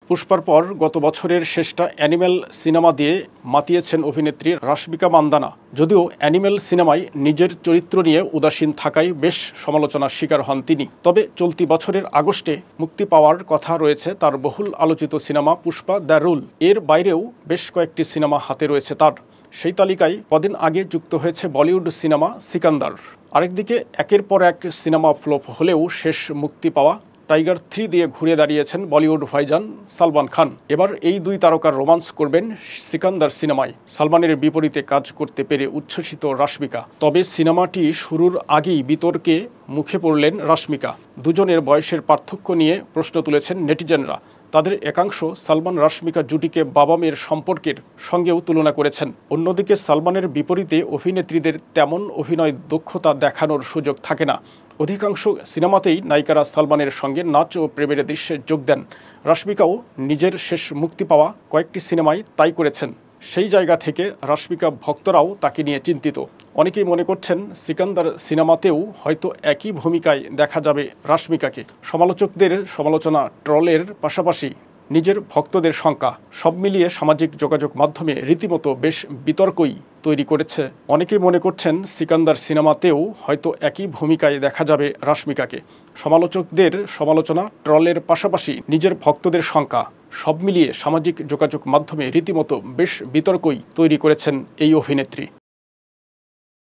পুষ্পার পর গত বছরের শেষটা অ্যানিমেল সিনেমা দিয়ে মাতিয়েছেন অভিনেত্রী রাশমিকা মান্দানা। যদিও অ্যানিমেল সিনেমায় নিজের চরিত্র নিয়ে উদাসীন থাকায় বেশ সমালোচনার শিকার হন তিনি। তবে চলতি বছরের আগস্টে মুক্তি পাওয়ার কথা রয়েছে তার বহুল আলোচিত সিনেমা পুষ্পা দ্য রুল। এর বাইরেও বেশ কয়েকটি সিনেমা হাতে রয়েছে তার। সেই তালিকায় কদিন আগে যুক্ত হয়েছে বলিউড সিনেমা সিকান্দার। আরেকদিকে একের পর এক সিনেমা ফ্লপ হলেও শেষ মুক্তি পাওয়া টাইগার 3 দিয়ে ঘুরে দাঁড়িয়েছেন বলিউড ভাইজান সালমান খান। এবার এই দুই তারকার রোমান্স করবেন সিকান্দার সিনেমায়। সালমানের বিপরীতে কাজ করতে পেরে উচ্ছ্বসিত রাশমিকা। তবে সিনেমাটি শুরুর আগেই বিতর্কে মুখে পড়লেন রাশমিকা। দুজনের বয়সের পার্থক্য নিয়ে প্রশ্ন তুলেছেন নেটিজেনরা। তাদের একাংশ সালমান রাশমিকা জুটিকে বাবা মেয়ের সম্পর্কের সঙ্গেও তুলনা করেছেন। অন্যদিকে সালমানের বিপরীতে অভিনেত্রীদের তেমন অভিনয় দক্ষতা দেখানোর সুযোগ থাকে না। অধিকাংশ সিনেমাতেই নায়িকারা সালমানের সঙ্গে নাচ ও প্রেমের দৃশ্যে যোগ দেন। রাশমিকাও নিজের শেষ মুক্তি পাওয়া কয়েকটি সিনেমায় তাই করেছেন। সেই জায়গা থেকে রাশমিকা ভক্তরাও তাকে নিয়ে চিন্তিত। অনেকেই মনে করছেন সিকান্দার সিনেমাতেও হয়তো একই ভূমিকায় দেখা যাবে রাশমিকাকে। সমালোচকদের সমালোচনা, ট্রলের পাশাপাশি নিজের ভক্তদের শঙ্কা, সব মিলিয়ে সামাজিক যোগাযোগ মাধ্যমে রীতিমতো বেশ বিতর্কই তৈরি করেছে। অনেকেই মনে করছেন সিকান্দার সিনেমাতেও হয়তো একই ভূমিকায় দেখা যাবে রাশমিকাকে। সমালোচকদের সমালোচনা, ট্রলের পাশাপাশি নিজের ভক্তদের শঙ্কা, সব মিলিয়ে সামাজিক যোগাযোগ মাধ্যমে রীতিমতো বেশ বিতর্কই তৈরি করেছেন এই অভিনেত্রী।